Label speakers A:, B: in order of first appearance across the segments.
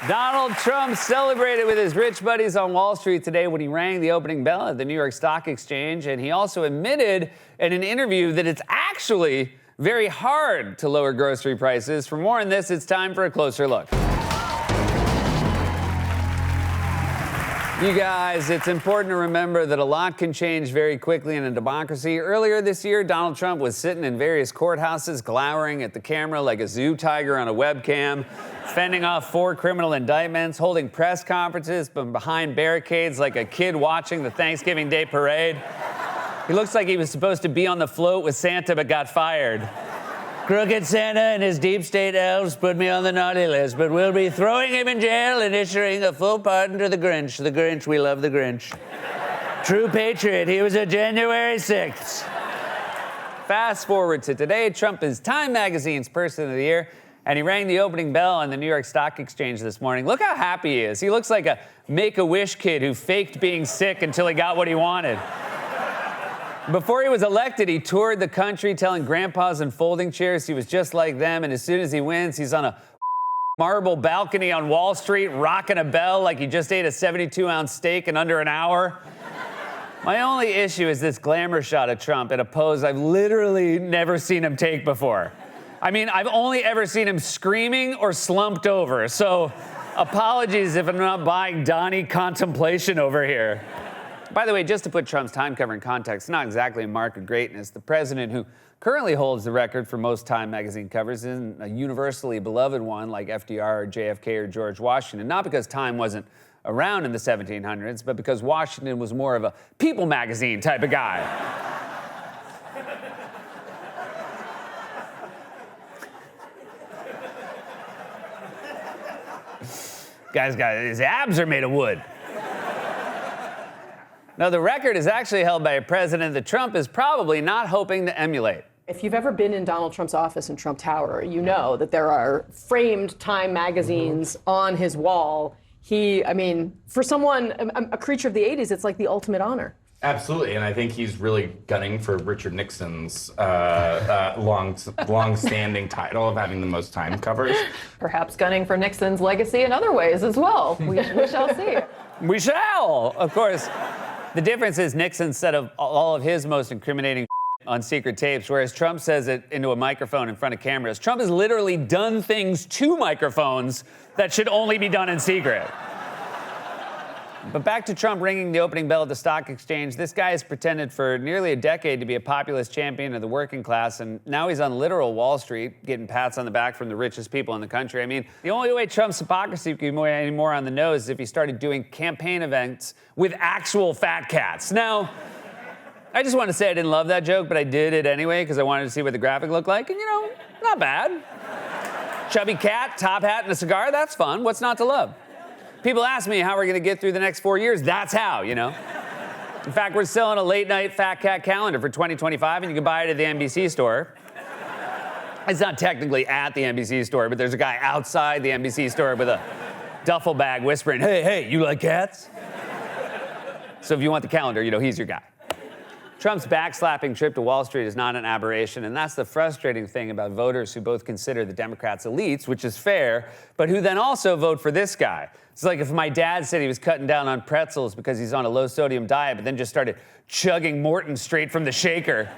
A: Donald Trump celebrated with his rich buddies on Wall Street today when he rang the opening bell at the New York Stock Exchange, and he also admitted in an interview that it's actually very hard to lower grocery prices. For more on this, it's time for a closer look. You guys, it's important to remember that a lot can change very quickly in a democracy. Earlier this year, Donald Trump was sitting in various courthouses, glowering at the camera like a zoo tiger on a webcam, fending off 4 criminal indictments, holding press conferences from behind barricades like a kid watching the Thanksgiving Day parade. He looks like he was supposed to be on the float with Santa but got fired. Crooked Santa and his deep state elves put me on the naughty list, but we'll be throwing him in jail and issuing a full pardon to the Grinch. The Grinch, we love the Grinch. True patriot, he was a January 6th. Fast forward to today, Trump is Time Magazine's Person of the Year, and he rang the opening bell on the New York Stock Exchange this morning. Look how happy he is. He looks like a Make-A-Wish kid who faked being sick until he got what he wanted. Before he was elected, he toured the country telling grandpas in folding chairs he was just like them, and as soon as he wins, he's on a marble balcony on Wall Street rocking a bell like he just ate a 72-ounce steak in under an hour. My only issue is this glamour shot of Trump in a pose I've literally never seen him take before. I mean, I've only ever seen him screaming or slumped over, so apologies if I'm not buying Donnie contemplation over here. By the way, just to put Trump's time cover in context, it's not exactly a mark of greatness. The president who currently holds the record for most Time magazine covers isn't a universally beloved one like FDR or JFK or George Washington, not because Time wasn't around in the 1700s, but because Washington was more of a People magazine type of guy. His abs are made of wood. Now, the record is actually held by a president that Trump is probably not hoping to emulate.
B: If you've ever been in Donald Trump's office in Trump Tower, you know that there are framed Time magazines on his wall. For someone, a creature of the 80s, it's like the ultimate honor.
C: Absolutely, and I think he's really gunning for Richard Nixon's long-standing title of having the most Time covers.
B: Perhaps gunning for Nixon's legacy in other ways as well. We shall see.
A: We shall, of course. The difference is Nixon said of all of his most incriminating on secret tapes, whereas Trump says it into a microphone in front of cameras. Trump has literally done things to microphones that should only be done in secret. But back to Trump ringing the opening bell at the stock exchange. This guy has pretended for nearly a decade to be a populist champion of the working class, and now he's on literal Wall Street, getting pats on the back from the richest people in the country. I mean, the only way Trump's hypocrisy could be any more on the nose is if he started doing campaign events with actual fat cats. Now, I just want to say I didn't love that joke, but I did it anyway because I wanted to see what the graphic looked like, and not bad. Chubby cat, top hat, and a cigar, that's fun. What's not to love? People ask me how we're going to get through the next 4 years. That's how, In fact, we're selling a late-night Fat Cat calendar for 2025, and you can buy it at the NBC store. It's not technically at the NBC store, but there's a guy outside the NBC store with a duffel bag whispering, hey, you like cats? So if you want the calendar, he's your guy. Trump's backslapping trip to Wall Street is not an aberration, and that's the frustrating thing about voters who both consider the Democrats elites, which is fair, but who then also vote for this guy. It's like if my dad said he was cutting down on pretzels because he's on a low-sodium diet, but then just started chugging Morton straight from the shaker.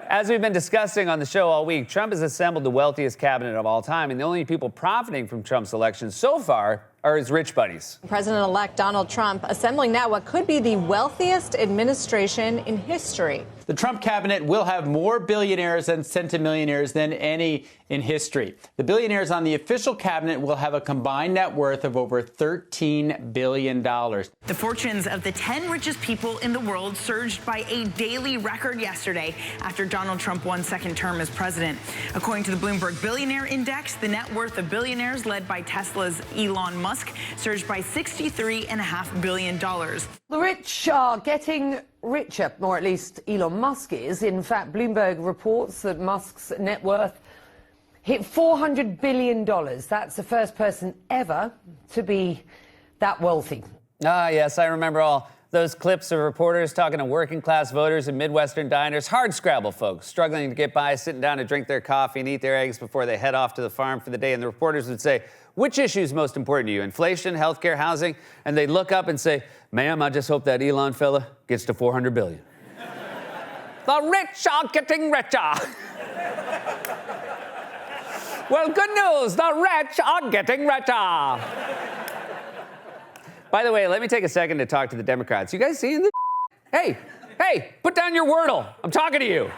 A: As we've been discussing on the show all week, Trump has assembled the wealthiest cabinet of all time, and the only people profiting from Trump's election so far are his rich buddies.
D: President-elect Donald Trump assembling now what could be the wealthiest administration in history.
E: The Trump cabinet will have more billionaires and centimillionaires than any in history. The billionaires on the official cabinet will have a combined net worth of over $13 billion.
F: The fortunes of the 10 richest people in the world surged by a daily record yesterday after Donald Trump won second term as president. According to the Bloomberg Billionaire Index, the net worth of billionaires led by Tesla's Elon Musk surged by $63.5 billion.
G: The rich are getting richer, or at least Elon Musk is. In fact, Bloomberg reports that Musk's net worth hit $400 billion. That's the first person ever to be that wealthy.
A: Ah, yes, I remember all those clips of reporters talking to working class voters in Midwestern diners, hardscrabble folks struggling to get by, sitting down to drink their coffee and eat their eggs before they head off to the farm for the day. And the reporters would say, which issue is most important to you? Inflation, healthcare, housing? And they look up and say, ma'am, I just hope that Elon fella gets to 400 billion. The rich are getting richer. Well, good news, the rich are getting richer. By the way, let me take a second to talk to the Democrats. You guys seeing this? Hey, put down your Wordle. I'm talking to you.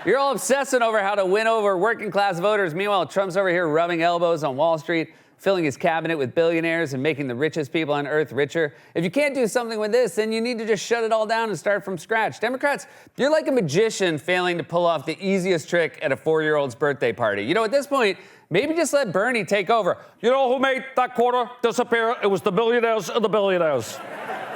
A: You're all obsessing over how to win over working class voters. Meanwhile, Trump's over here rubbing elbows on Wall Street, filling his cabinet with billionaires and making the richest people on earth richer. If you can't do something with this, then you need to just shut it all down and start from scratch. Democrats, you're like a magician failing to pull off the easiest trick at a 4-year-old's birthday party. You know, at this point, maybe just let Bernie take over.
H: You know who made that quarter disappear? It was the billionaires and the billionaires.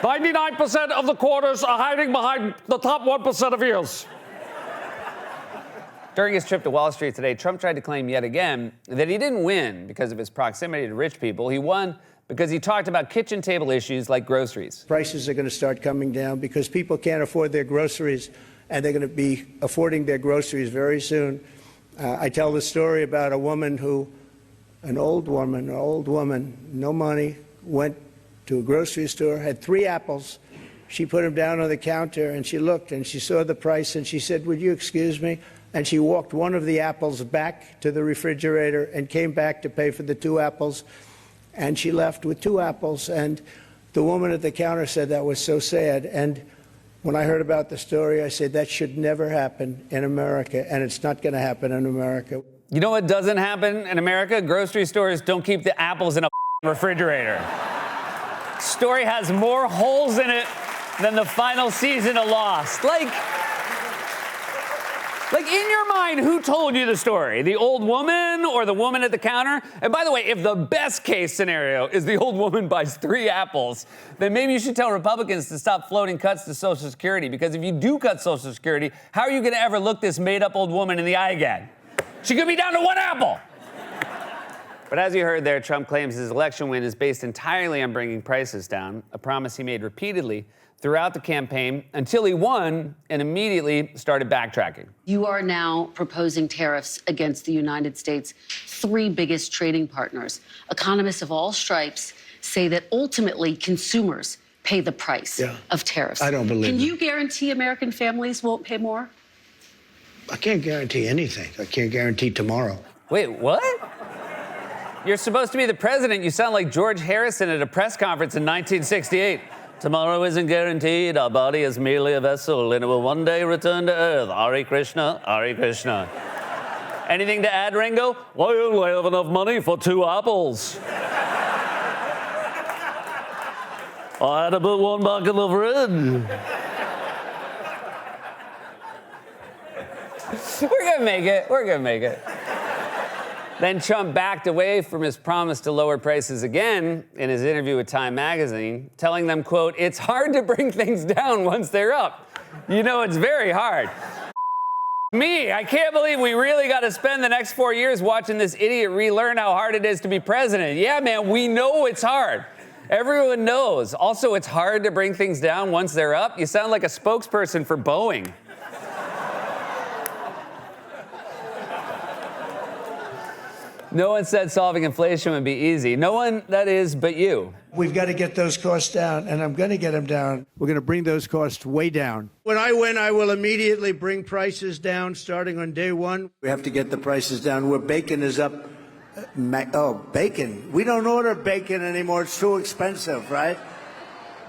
H: 99% of the quarters are hiding behind the top 1% of ears.
A: During his trip to Wall Street today, Trump tried to claim yet again that he didn't win because of his proximity to rich people. He won because he talked about kitchen table issues like groceries.
I: Prices are going to start coming down because people can't afford their groceries, and they're going to be affording their groceries very soon. I tell the story about a woman an old woman, no money, went to a grocery store, had 3 apples. She put them down on the counter, and she looked, and she saw the price, and she said, "Would you excuse me?" And she walked one of the apples back to the refrigerator and came back to pay for the 2 apples. And she left with 2 apples. And the woman at the counter said that was so sad. And when I heard about the story, I said that should never happen in America. And it's not going to happen in America.
A: You know what doesn't happen in America? Grocery stores don't keep the apples in a refrigerator. Story has more holes in it than the final season of Lost. Like, in your mind, who told you the story? The old woman or the woman at the counter? And by the way, if the best case scenario is the old woman buys 3 apples, then maybe you should tell Republicans to stop floating cuts to Social Security. Because if you do cut Social Security, how are you going to ever look this made-up old woman in the eye again? She could be down to 1 apple. But as you heard there, Trump claims his election win is based entirely on bringing prices down, a promise he made repeatedly throughout the campaign until he won and immediately started backtracking.
J: You are now proposing tariffs against the United States' 3 biggest trading partners. Economists of all stripes say that ultimately consumers pay the price of tariffs.
I: I don't believe
J: Can
I: it.
J: you guarantee American families won't pay more?
I: I can't guarantee anything. I can't guarantee tomorrow.
A: Wait, what? You're supposed to be the president. You sound like George Harrison at a press conference in 1968. Tomorrow isn't guaranteed. Our body is merely a vessel, and it will one day return to Earth. Hare Krishna, Hare Krishna. Anything to add, Ringo?
H: I only have enough money for 2 apples. I had to put 1 back in the fridge.
A: We're gonna make it. We're gonna make it. Then Trump backed away from his promise to lower prices again in his interview with Time magazine, telling them, quote, "It's hard to bring things down once they're up. You know, it's very hard." Me, I can't believe we really got to spend the next 4 years watching this idiot relearn how hard it is to be president. Yeah, man, we know it's hard. Everyone knows. Also, it's hard to bring things down once they're up. You sound like a spokesperson for Boeing. No one said solving inflation would be easy. No one, that is, but you.
I: We've got to get those costs down, and I'm going to get them down. We're going to bring those costs way down. When I win, I will immediately bring prices down starting on day 1. We have to get the prices down where bacon is up. Bacon. We don't order bacon anymore. It's too expensive, right?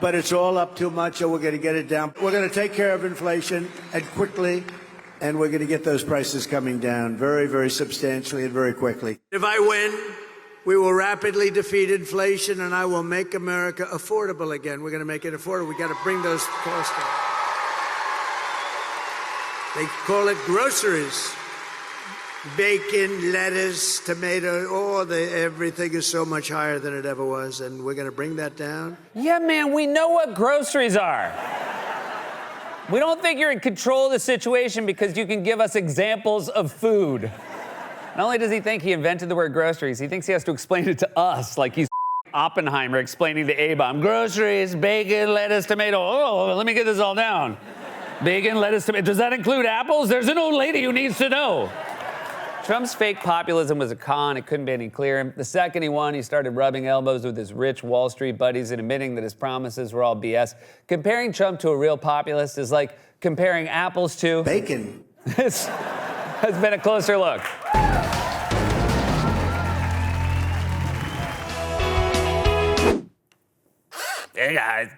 I: But it's all up too much, so we're going to get it down. We're going to take care of inflation and quickly. And we're going to get those prices coming down very, very substantially and very quickly. If I win, we will rapidly defeat inflation, and I will make America affordable again. We're going to make it affordable. We got to bring those costs down. They call it groceries. Bacon, lettuce, tomato, everything is so much higher than it ever was, and we're going to bring that down.
A: Yeah, man, we know what groceries are. We don't think you're in control of the situation because you can give us examples of food. Not only does he think he invented the word groceries, he thinks he has to explain it to us like he's Oppenheimer explaining the A-bomb. Groceries, bacon, lettuce, tomato. Oh, let me get this all down. Bacon, lettuce, tomato. Does that include apples? There's an old lady who needs to know. Trump's fake populism was a con. It couldn't be any clearer. The second he won, he started rubbing elbows with his rich Wall Street buddies and admitting that his promises were all BS. Comparing Trump to a real populist is like comparing apples to
I: bacon.
A: This has been a closer look. Hey guys.